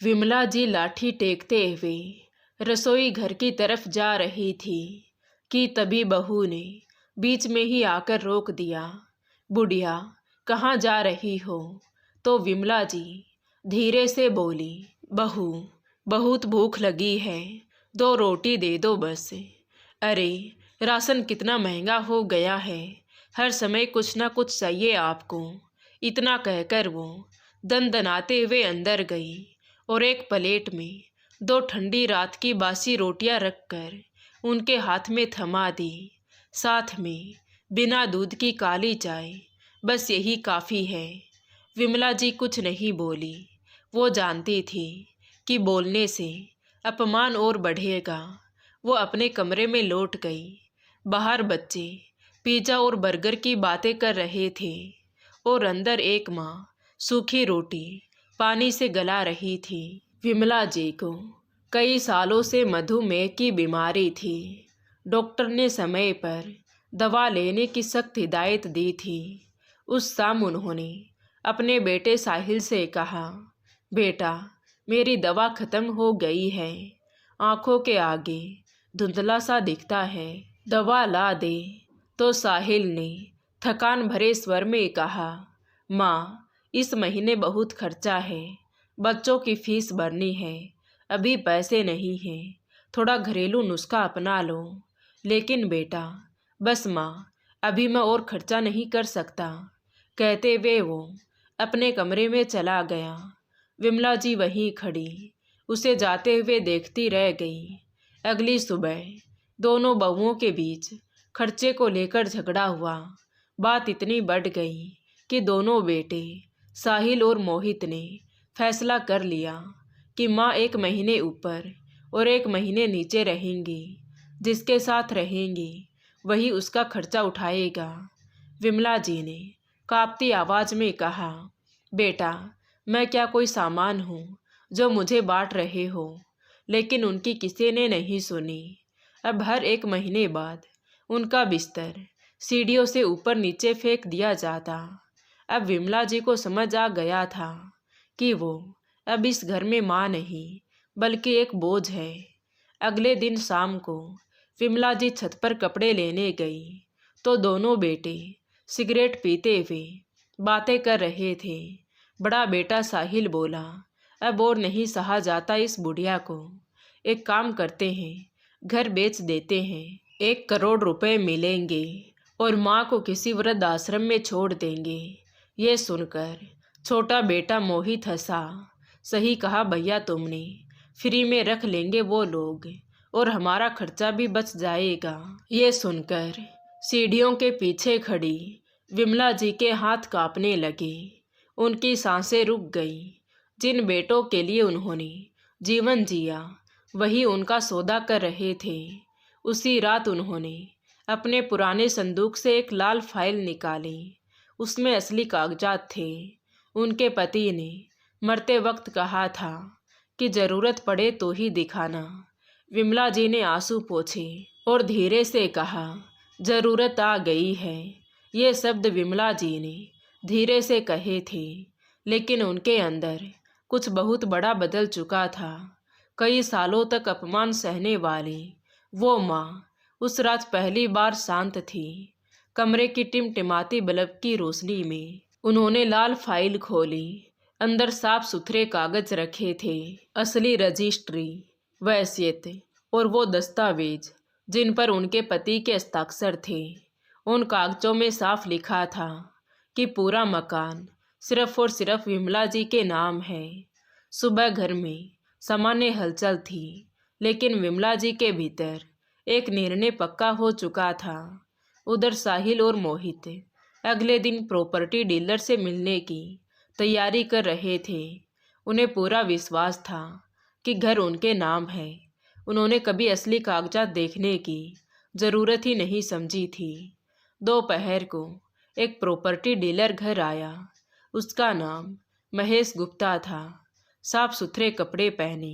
विमला जी लाठी टेकते हुए रसोई घर की तरफ जा रही थी कि तभी बहू ने बीच में ही आकर रोक दिया। बुढ़िया, कहाँ जा रही हो? तो विमला जी धीरे से बोली, बहू, बहुत भूख लगी है, 2 रोटी दे दो बस। अरे, राशन कितना महंगा हो गया है, हर समय कुछ ना कुछ चाहिए आपको। इतना कहकर वो दनदनाते हुए अंदर गई और एक प्लेट में 2 ठंडी रात की बासी रोटियां रखकर उनके हाथ में थमा दी। साथ में बिना दूध की काली चाय, बस यही काफ़ी है। विमला जी कुछ नहीं बोली। वो जानती थी कि बोलने से अपमान और बढ़ेगा। वो अपने कमरे में लौट गई। बाहर बच्चे पिज़्ज़ा और बर्गर की बातें कर रहे थे और अंदर एक माँ सूखी रोटी पानी से गला रही थी। विमला जी को कई सालों से मधुमेह की बीमारी थी। डॉक्टर ने समय पर दवा लेने की सख्त हिदायत दी थी। उस शाम उन्होंने अपने बेटे साहिल से कहा, बेटा, मेरी दवा ख़त्म हो गई है, आँखों के आगे धुंधला सा दिखता है, दवा ला दे। तो साहिल ने थकान भरे स्वर में कहा, माँ, इस महीने बहुत खर्चा है, बच्चों की फीस भरनी है, अभी पैसे नहीं हैं, थोड़ा घरेलू नुस्खा अपना लो। लेकिन बेटा, बस माँ, अभी मैं और खर्चा नहीं कर सकता, कहते हुए वो अपने कमरे में चला गया। विमला जी वहीं खड़ी उसे जाते हुए देखती रह गई। अगली सुबह दोनों बहुओं के बीच खर्चे को लेकर झगड़ा हुआ। बात इतनी बढ़ गई कि दोनों बेटे साहिल और मोहित ने फैसला कर लिया कि माँ 1 महीने ऊपर और 1 महीने नीचे रहेंगी। जिसके साथ रहेंगी वही उसका खर्चा उठाएगा। विमला जी ने कांपती आवाज़ में कहा, बेटा, मैं क्या कोई सामान हूँ जो मुझे बांट रहे हो? लेकिन उनकी किसी ने नहीं सुनी। अब हर 1 महीने बाद उनका बिस्तर सीढ़ियों से ऊपर नीचे फेंक दिया जाता। अब विमला जी को समझ आ गया था कि वो अब इस घर में माँ नहीं बल्कि एक बोझ है। अगले दिन शाम को विमला जी छत पर कपड़े लेने गई तो दोनों बेटे सिगरेट पीते हुए बातें कर रहे थे। बड़ा बेटा साहिल बोला, अब और नहीं सहा जाता इस बुढ़िया को, एक काम करते हैं, घर बेच देते हैं, 1 करोड़ रुपए मिलेंगे और माँ को किसी वृद्ध आश्रम में छोड़ देंगे। ये सुनकर छोटा बेटा मोहित हंसा, सही कहा भैया तुमने, फ्री में रख लेंगे वो लोग और हमारा खर्चा भी बच जाएगा। ये सुनकर सीढ़ियों के पीछे खड़ी विमला जी के हाथ कांपने लगे। उनकी सांसें रुक गईं। जिन बेटों के लिए उन्होंने जीवन जिया वही उनका सौदा कर रहे थे। उसी रात उन्होंने अपने पुराने संदूक से एक लाल फाइल निकाली। उसमें असली कागजात थे। उनके पति ने मरते वक्त कहा था कि ज़रूरत पड़े तो ही दिखाना। विमला जी ने आंसू पोंछे और धीरे से कहा, ज़रूरत आ गई है। ये शब्द विमला जी ने धीरे से कहे थे, लेकिन उनके अंदर कुछ बहुत बड़ा बदल चुका था। कई सालों तक अपमान सहने वाली वो माँ उस रात पहली बार शांत थी। कमरे की टिमटिमाती बल्ब की रोशनी में उन्होंने लाल फाइल खोली। अंदर साफ सुथरे कागज रखे थे, असली रजिस्ट्री, वसीयत और वो दस्तावेज जिन पर उनके पति के हस्ताक्षर थे। उन कागजों में साफ लिखा था कि पूरा मकान सिर्फ और सिर्फ विमला जी के नाम है। सुबह घर में सामान्य हलचल थी, लेकिन विमला जी के भीतर एक निर्णय पक्का हो चुका था। उधर साहिल और मोहित अगले दिन प्रॉपर्टी डीलर से मिलने की तैयारी कर रहे थे। उन्हें पूरा विश्वास था कि घर उनके नाम है। उन्होंने कभी असली कागजात देखने की ज़रूरत ही नहीं समझी थी। दोपहर को एक प्रॉपर्टी डीलर घर आया। उसका नाम महेश गुप्ता था। साफ सुथरे कपड़े पहने,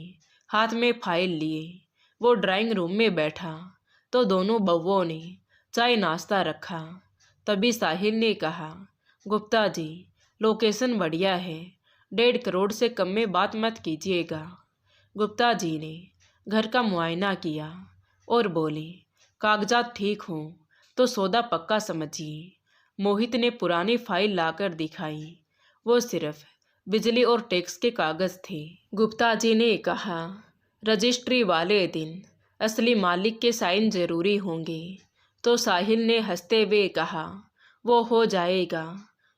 हाथ में फाइल लिए वो ड्राइंग रूम में बैठा तो दोनों बउओं ने चाय नाश्ता रखा। तभी साहिल ने कहा, गुप्ता जी, लोकेशन बढ़िया है, 1.5 करोड़ से कम में बात मत कीजिएगा। गुप्ता जी ने घर का मुआयना किया और बोले, कागजात ठीक हों तो सौदा पक्का समझिए। मोहित ने पुरानी फाइल लाकर दिखाई। वो सिर्फ बिजली और टैक्स के कागज थे। गुप्ता जी ने कहा, रजिस्ट्री वाले दिन असली मालिक के साइन जरूरी होंगे। तो साहिल ने हंसते हुए कहा, वो हो जाएगा।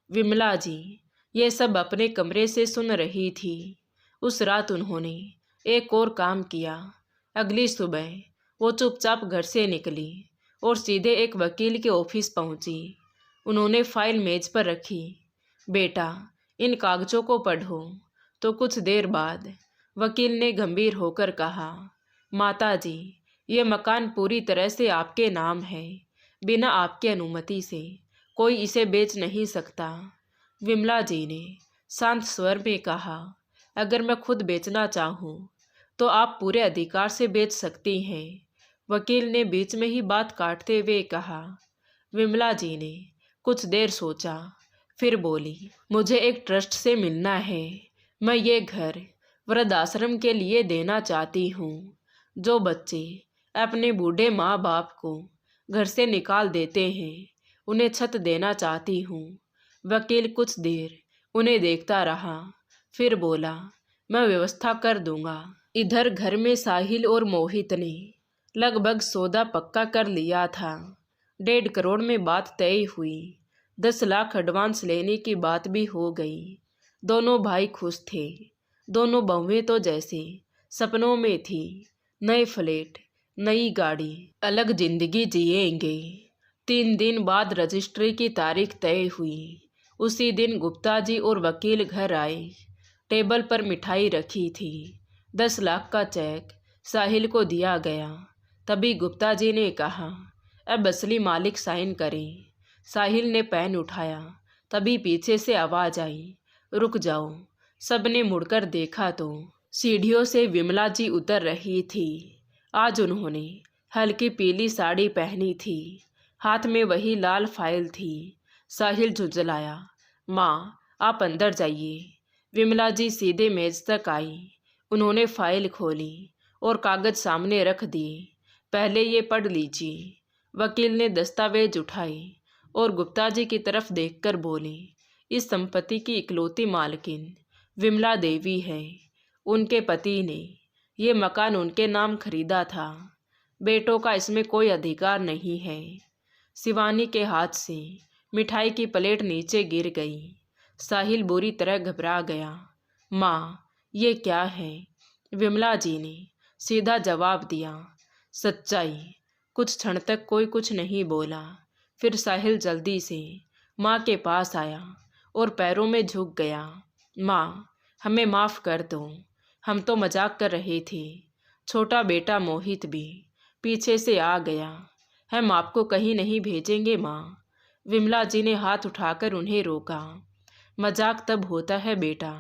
विमला जी ये सब अपने कमरे से सुन रही थी। उस रात उन्होंने एक और काम किया। अगली सुबह वो चुपचाप घर से निकली और सीधे एक वकील के ऑफिस पहुंची। उन्होंने फाइल मेज पर रखी। बेटा, इन कागजों को पढ़ो। तो कुछ देर बाद वकील ने गंभीर होकर कहा, माताजी, ये मकान पूरी तरह से आपके नाम है। बिना आपकी अनुमति से कोई इसे बेच नहीं सकता। विमला जी ने शांत स्वर में कहा, अगर मैं खुद बेचना चाहूँ तो आप पूरे अधिकार से बेच सकती हैं। वकील ने बीच में ही बात काटते हुए कहा। विमला जी ने कुछ देर सोचा, फिर बोली, मुझे एक ट्रस्ट से मिलना है। मैं ये घर वृद्धाश्रम के लिए देना चाहती हूँ। जो बच्चे अपने बूढ़े माँ बाप को घर से निकाल देते हैं, उन्हें छत देना चाहती हूँ। वकील कुछ देर उन्हें देखता रहा, फिर बोला, मैं व्यवस्था कर दूंगा। इधर घर में साहिल और मोहित ने लगभग सौदा पक्का कर लिया था। 1.5 करोड़ में बात तय हुई। 10 लाख एडवांस लेने की बात भी हो गई। दोनों भाई खुश थे। दोनों बहुएं तो जैसे सपनों में थी। नए फ्लैट, नई गाड़ी, अलग जिंदगी जिएंगे। 3 दिन बाद रजिस्ट्री की तारीख तय हुई। उसी दिन गुप्ता जी और वकील घर आए। टेबल पर मिठाई रखी थी। 10 लाख का चेक साहिल को दिया गया। तभी गुप्ता जी ने कहा, अब असली मालिक साइन करें। साहिल ने पेन उठाया। तभी पीछे से आवाज आई, रुक जाओ। सबने मुड़कर देखा तो सीढ़ियों से विमला जी उतर रही थी। आज उन्होंने हल्की पीली साड़ी पहनी थी। हाथ में वही लाल फाइल थी। साहिल झुंझलाया, माँ आप अंदर जाइए। विमला जी सीधे मेज तक आई। उन्होंने फाइल खोली और कागज सामने रख दिए। पहले ये पढ़ लीजिए। वकील ने दस्तावेज उठाए और गुप्ता जी की तरफ देखकर बोले, इस संपत्ति की इकलौती मालकिन विमला देवी है। उनके पति ने ये मकान उनके नाम खरीदा था। बेटों का इसमें कोई अधिकार नहीं है। शिवानी के हाथ से मिठाई की प्लेट नीचे गिर गई। साहिल बुरी तरह घबरा गया। माँ, ये क्या है? विमला जी ने सीधा जवाब दिया, सच्चाई। कुछ क्षण तक कोई कुछ नहीं बोला। फिर साहिल जल्दी से माँ के पास आया और पैरों में झुक गया। माँ, हमें माफ़ कर दो। हम तो मजाक कर रहे थे। छोटा बेटा मोहित भी पीछे से आ गया। हम आपको कहीं नहीं भेजेंगे माँ। विमला जी ने हाथ उठाकर उन्हें रोका। मजाक तब होता है बेटा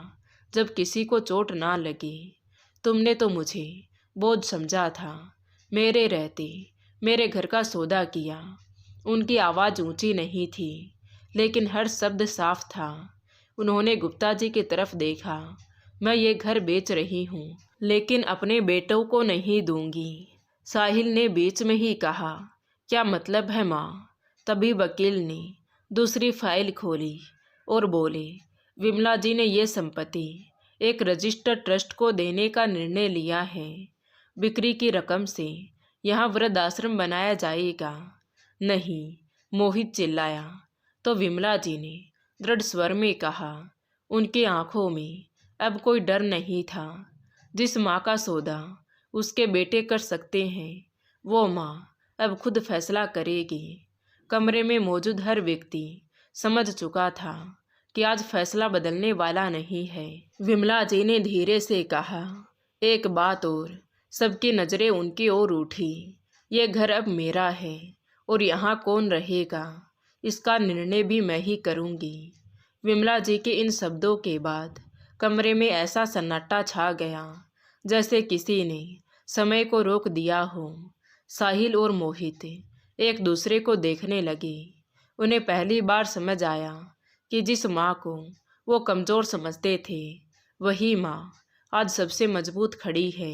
जब किसी को चोट ना लगे। तुमने तो मुझे बोझ समझा था। मेरे रहते मेरे घर का सौदा किया। उनकी आवाज़ ऊंची नहीं थी, लेकिन हर शब्द साफ था। उन्होंने गुप्ता जी की तरफ देखा। मैं ये घर बेच रही हूँ, लेकिन अपने बेटों को नहीं दूंगी। साहिल ने बीच में ही कहा, क्या मतलब है माँ? तभी वकील ने दूसरी फाइल खोली और बोले, विमला जी ने ये संपत्ति एक रजिस्टर्ड ट्रस्ट को देने का निर्णय लिया है। बिक्री की रकम से यहाँ वृद्धाश्रम बनाया जाएगा। नहीं, मोहित चिल्लाया। तो विमला जी ने दृढ़ स्वर में कहा। उनकी आंखों में अब कोई डर नहीं था। जिस माँ का सौदा उसके बेटे कर सकते हैं, वो माँ अब खुद फैसला करेगी। कमरे में मौजूद हर व्यक्ति समझ चुका था कि आज फैसला बदलने वाला नहीं है। विमला जी ने धीरे से कहा, एक बात और। सबकी नज़रें उनकी ओर उठी। ये घर अब मेरा है और यहाँ कौन रहेगा, इसका निर्णय भी मैं ही करूँगी। विमला जी के इन शब्दों के बाद कमरे में ऐसा सन्नाटा छा गया जैसे किसी ने समय को रोक दिया हो। साहिल और मोहित एक दूसरे को देखने लगे। उन्हें पहली बार समझ आया कि जिस माँ को वो कमज़ोर समझते थे, वही माँ आज सबसे मजबूत खड़ी है।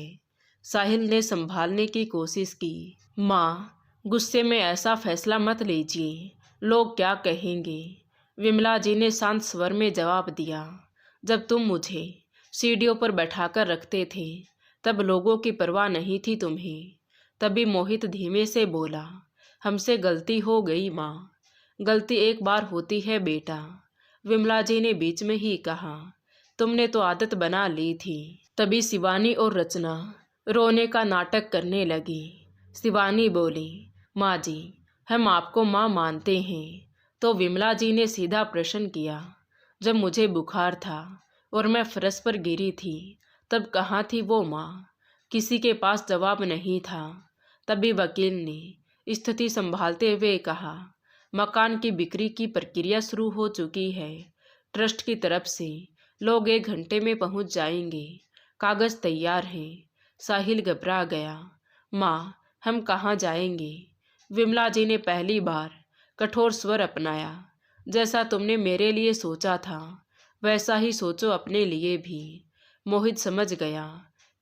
साहिल ने संभालने की कोशिश की। माँ, गुस्से में ऐसा फैसला मत लीजिए, लोग क्या कहेंगे। विमला जी ने शांत स्वर में जवाब दिया। जब तुम मुझे सीढ़ियों पर बैठाकर रखते थे तब लोगों की परवाह नहीं थी तुम्हें। तभी मोहित धीमे से बोला, हमसे गलती हो गई माँ। गलती एक बार होती है बेटा, विमला जी ने बीच में ही कहा। तुमने तो आदत बना ली थी। तभी शिवानी और रचना रोने का नाटक करने लगी। शिवानी बोली, माँ जी, हम आपको माँ मानते हैं। तो विमला जी ने सीधा प्रश्न किया, जब मुझे बुखार था और मैं फर्श पर गिरी थी तब कहाँ थी वो माँ? किसी के पास जवाब नहीं था। तभी वकील ने स्थिति संभालते हुए कहा, मकान की बिक्री की प्रक्रिया शुरू हो चुकी है। ट्रस्ट की तरफ से लोग 1 घंटे में पहुंच जाएंगे। कागज तैयार हैं। साहिल घबरा गया। माँ, हम कहाँ जाएंगे? विमला जी ने पहली बार कठोर स्वर अपनाया। जैसा तुमने मेरे लिए सोचा था वैसा ही सोचो अपने लिए भी। मोहित समझ गया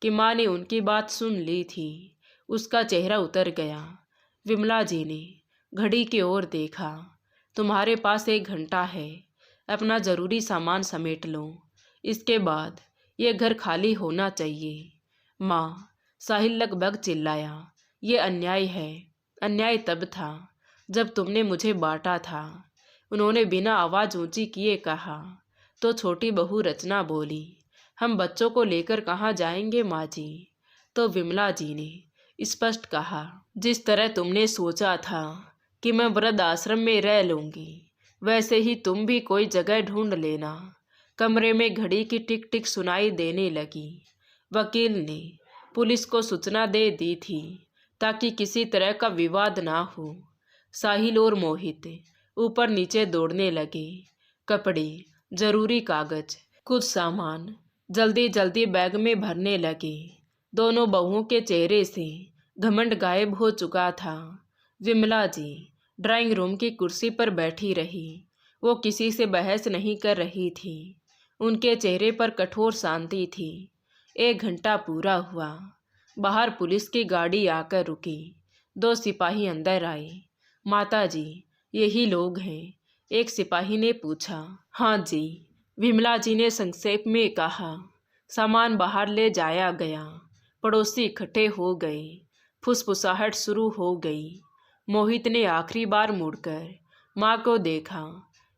कि माँ ने उनकी बात सुन ली थी। उसका चेहरा उतर गया। विमला जी ने घड़ी की ओर देखा। तुम्हारे पास 1 घंटा है, अपना ज़रूरी सामान समेट लो, इसके बाद ये घर खाली होना चाहिए। माँ, साहिल लगभग चिल्लाया, ये अन्याय है। अन्याय तब था जब तुमने मुझे बांटा था, उन्होंने बिना आवाज़ ऊंची किए कहा। तो छोटी बहू रचना बोली, हम बच्चों को लेकर कहाँ जाएंगे माँ जी? तो विमला जी ने स्पष्ट कहा, जिस तरह तुमने सोचा था कि मैं वृद्ध आश्रम में रह लूँगी, वैसे ही तुम भी कोई जगह ढूंढ लेना। कमरे में घड़ी की टिक टिक सुनाई देने लगी। वकील ने पुलिस को सूचना दे दी थी ताकि किसी तरह का विवाद ना हो। साहिल और मोहित ऊपर नीचे दौड़ने लगे। कपड़े, जरूरी कागज, कुछ सामान जल्दी जल्दी बैग में भरने लगे। दोनों बहुओं के चेहरे से घमंड गायब हो चुका था। विमला जी ड्राइंग रूम की कुर्सी पर बैठी रही। वो किसी से बहस नहीं कर रही थी। उनके चेहरे पर कठोर शांति थी। 1 घंटा पूरा हुआ। बाहर पुलिस की गाड़ी आकर रुकी। 2 सिपाही अंदर आए। माता जी, यही लोग हैं? एक सिपाही ने पूछा। हाँ जी, विमला जी ने संक्षेप में कहा। सामान बाहर ले जाया गया। पड़ोसी इकट्ठे हो गए। फुसफुसाहट शुरू हो गई। मोहित ने आखिरी बार मुड़कर माँ को देखा।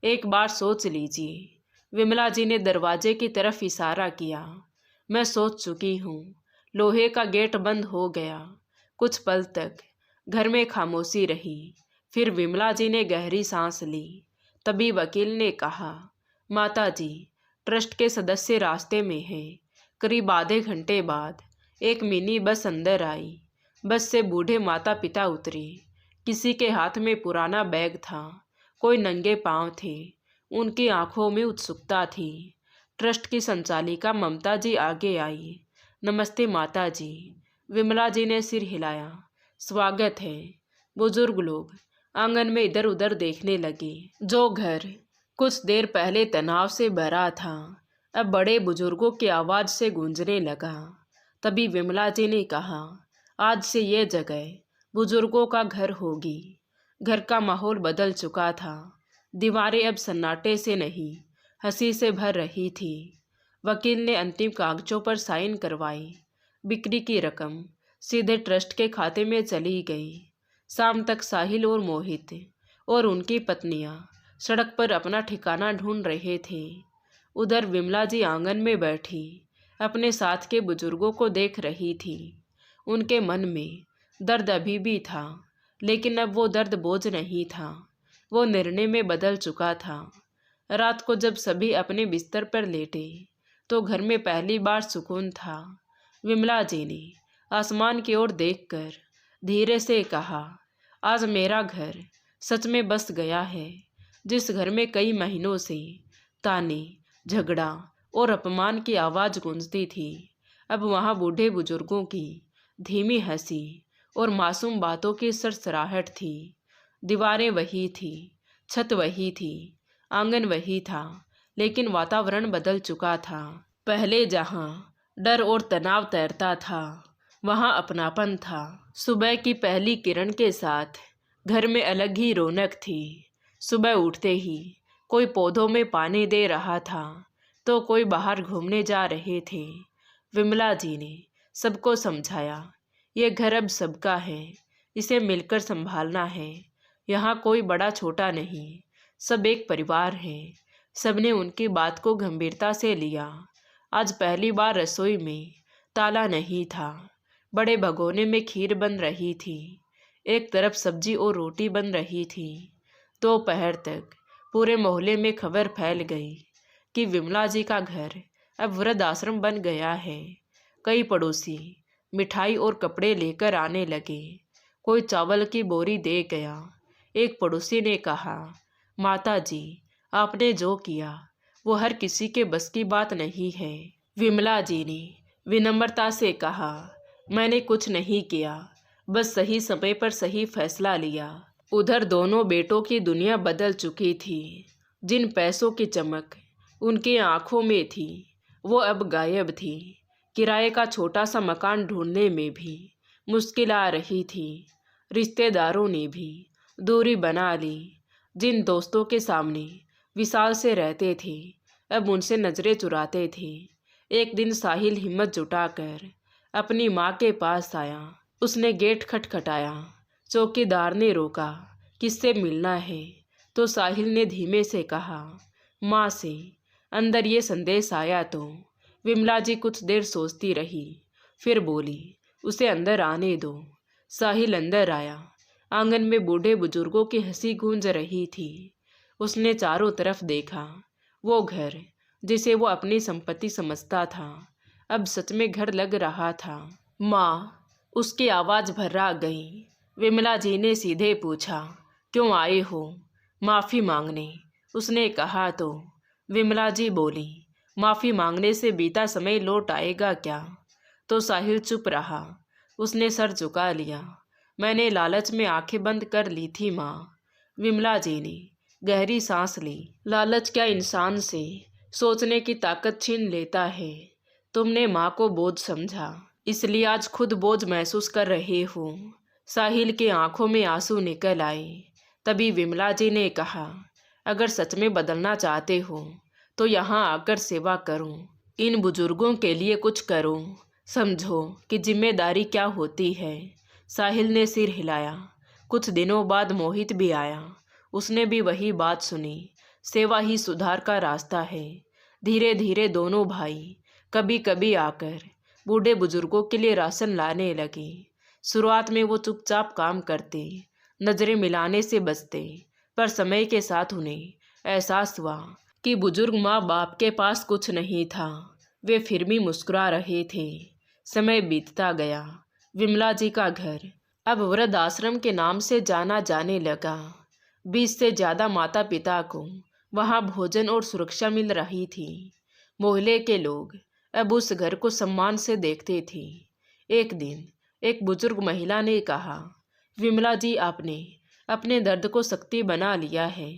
एक बार सोच लीजिए। विमला जी ने दरवाजे की तरफ इशारा किया। मैं सोच चुकी हूँ। लोहे का गेट बंद हो गया। कुछ पल तक घर में खामोशी रही। फिर विमला जी ने गहरी सांस ली। तभी वकील ने कहा, माता जी, ट्रस्ट के सदस्य रास्ते में हैं। करीब आधे घंटे बाद एक मिनी बस अंदर आई। बस से बूढ़े माता पिता उतरे। किसी के हाथ में पुराना बैग था, कोई नंगे पांव थे। उनकी आंखों में उत्सुकता थी। ट्रस्ट की संचालिका ममता जी आगे आई। नमस्ते माता जी। विमला जी ने सिर हिलाया। स्वागत है। बुजुर्ग लोग आंगन में इधर उधर देखने लगे। जो घर कुछ देर पहले तनाव से भरा था अब बड़े बुजुर्गों की आवाज़ से गूंजने लगा। तभी विमला जी ने कहा, आज से ये जगह बुजुर्गों का घर होगी। घर का माहौल बदल चुका था। दीवारें अब सन्नाटे से नहीं, हंसी से भर रही थी। वकील ने अंतिम कागजों पर साइन करवाए। बिक्री की रकम सीधे ट्रस्ट के खाते में चली गई। शाम तक साहिल और मोहित और उनकी पत्नियां सड़क पर अपना ठिकाना ढूंढ रहे थे। उधर विमला जी आंगन में बैठी अपने साथ के बुजुर्गों को देख रही थी। उनके मन में दर्द अभी भी था, लेकिन अब वो दर्द बोझ नहीं था, वो निर्णय में बदल चुका था। रात को जब सभी अपने बिस्तर पर लेटे तो घर में पहली बार सुकून था। विमला जी ने आसमान की ओर देखकर धीरे से कहा, आज मेरा घर सच में बस गया है। जिस घर में कई महीनों से ताने, झगड़ा और अपमान की आवाज़ गूंजती थी, अब वहाँ बूढ़े बुजुर्गों की धीमी हंसी और मासूम बातों की सरसराहट थी। दीवारें वही थी, छत वही थी, आंगन वही था, लेकिन वातावरण बदल चुका था। पहले जहाँ डर और तनाव तैरता था, वहाँ अपनापन था। सुबह की पहली किरण के साथ घर में अलग ही रौनक थी। सुबह उठते ही कोई पौधों में पानी दे रहा था, तो कोई बाहर घूमने जा रहे थे। विमला जी ने सबको समझाया, ये घर अब सबका है, इसे मिलकर संभालना है। यहाँ कोई बड़ा छोटा नहीं, सब एक परिवार है। सबने उनकी बात को गंभीरता से लिया। आज पहली बार रसोई में ताला नहीं था। बड़े भगोने में खीर बन रही थी। एक तरफ सब्जी और रोटी बन रही थी। दोपहर तक पूरे मोहल्ले में खबर फैल गई कि विमला जी का घर अब वृद्ध आश्रम बन गया है। कई पड़ोसी मिठाई और कपड़े लेकर आने लगे। कोई चावल की बोरी दे गया। एक पड़ोसी ने कहा, माता जी, आपने जो किया वो हर किसी के बस की बात नहीं है। विमला जी ने विनम्रता से कहा, मैंने कुछ नहीं किया, बस सही समय पर सही फैसला लिया। उधर दोनों बेटों की दुनिया बदल चुकी थी। जिन पैसों की चमक उनकी आंखों में थी, वो अब गायब थी। किराए का छोटा सा मकान ढूंढने में भी मुश्किल आ रही थी। रिश्तेदारों ने भी दूरी बना ली। जिन दोस्तों के सामने विशाल से रहते थे, अब उनसे नजरें चुराते थे। एक दिन साहिल हिम्मत जुटाकर अपनी माँ के पास आया। उसने गेट खटखटाया। चौकीदार ने रोका, किससे मिलना है? तो साहिल ने धीमे से कहा, माँ से। अंदर ये संदेश आया तो विमला जी कुछ देर सोचती रही, फिर बोली, उसे अंदर आने दो। साहिल अंदर आया। आंगन में बूढ़े बुजुर्गों की हंसी गूंज रही थी। उसने चारों तरफ देखा। वो घर जिसे वो अपनी संपत्ति समझता था, अब सच में घर लग रहा था। माँ, उसकी आवाज़ भर्रा गई। विमला जी ने सीधे पूछा, क्यों आए हो? माफ़ी मांगने, उसने कहा तो विमला जी बोली, माफ़ी मांगने से बीता समय लौट आएगा क्या? तो साहिल चुप रहा। उसने सर झुका लिया। मैंने लालच में आंखें बंद कर ली थी माँ। विमला जी ने गहरी सांस ली। लालच क्या इंसान से सोचने की ताकत छीन लेता है। तुमने माँ को बोझ समझा, इसलिए आज खुद बोझ महसूस कर रहे हो। साहिल के आंखों में आंसू निकल आए। तभी विमला जी ने कहा, अगर सच में बदलना चाहते हो तो यहाँ आकर सेवा करो। इन बुजुर्गों के लिए कुछ करो। समझो कि जिम्मेदारी क्या होती है। साहिल ने सिर हिलाया। कुछ दिनों बाद मोहित भी आया। उसने भी वही बात सुनी। सेवा ही सुधार का रास्ता है। धीरे धीरे दोनों भाई कभी कभी आकर बूढ़े बुजुर्गों के लिए राशन लाने लगे। शुरुआत में वो चुपचाप काम करते, नजरें मिलाने से बचते, पर समय के साथ उन्हें एहसास हुआ कि बुजुर्ग माँ बाप के पास कुछ नहीं था। वे फिर भी मुस्कुरा रहे थे। समय बीतता गया। विमला जी का घर अब वृद्ध आश्रम के नाम से जाना जाने लगा। 20 से ज़्यादा माता पिता को वहाँ भोजन और सुरक्षा मिल रही थी। मोहल्ले के लोग अब उस घर को सम्मान से देखते थे। एक दिन एक बुजुर्ग महिला ने कहा, विमला जी, आपने अपने दर्द को शक्ति बना लिया है।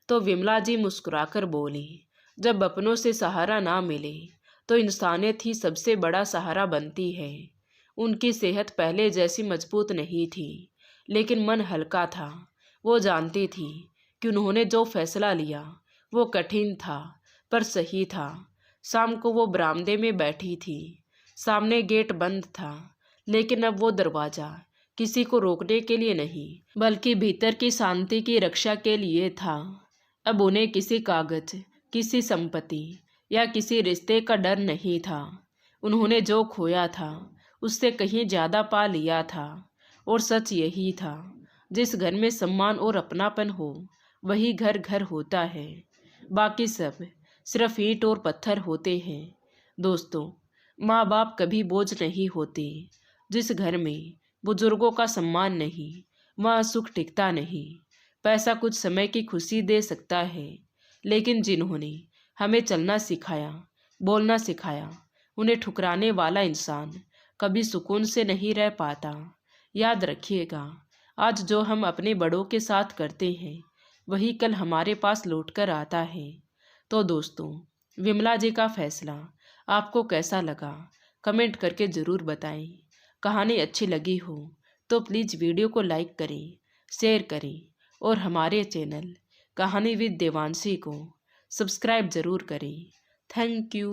तो विमला जी मुस्कुराकर बोली, जब अपनों से सहारा ना मिले तो इंसानियत ही सबसे बड़ा सहारा बनती है। उनकी सेहत पहले जैसी मजबूत नहीं थी, लेकिन मन हल्का था। वो जानती थी कि उन्होंने जो फैसला लिया वो कठिन था पर सही था। शाम को वो बरामदे में बैठी थी। सामने गेट बंद था, लेकिन अब वो दरवाज़ा किसी को रोकने के लिए नहीं, बल्कि भीतर की शांति की रक्षा के लिए था। अब उन्हें किसी कागज, किसी संपत्ति या किसी रिश्ते का डर नहीं था। उन्होंने जो खोया था उससे कहीं ज़्यादा पा लिया था। और सच यही था, जिस घर में सम्मान और अपनापन हो वही घर घर होता है। बाकी सब सिर्फ ईंट और पत्थर होते हैं। दोस्तों, माँ बाप कभी बोझ नहीं होते। जिस घर में बुजुर्गों का सम्मान नहीं, वहाँ सुख टिकता नहीं। पैसा कुछ समय की खुशी दे सकता है, लेकिन जिन्होंने हमें चलना सिखाया, बोलना सिखाया, उन्हें ठुकराने वाला इंसान कभी सुकून से नहीं रह पाता। याद रखिएगा, आज जो हम अपने बड़ों के साथ करते हैं वही कल हमारे पास लौट कर आता है। तो दोस्तों, विमला जी का फैसला आपको कैसा लगा, कमेंट करके ज़रूर बताएं। कहानी अच्छी लगी हो तो प्लीज़ वीडियो को लाइक करें, शेयर करें और हमारे चैनल कहानी विद देवांशी को सब्सक्राइब ज़रूर करें। Thank you.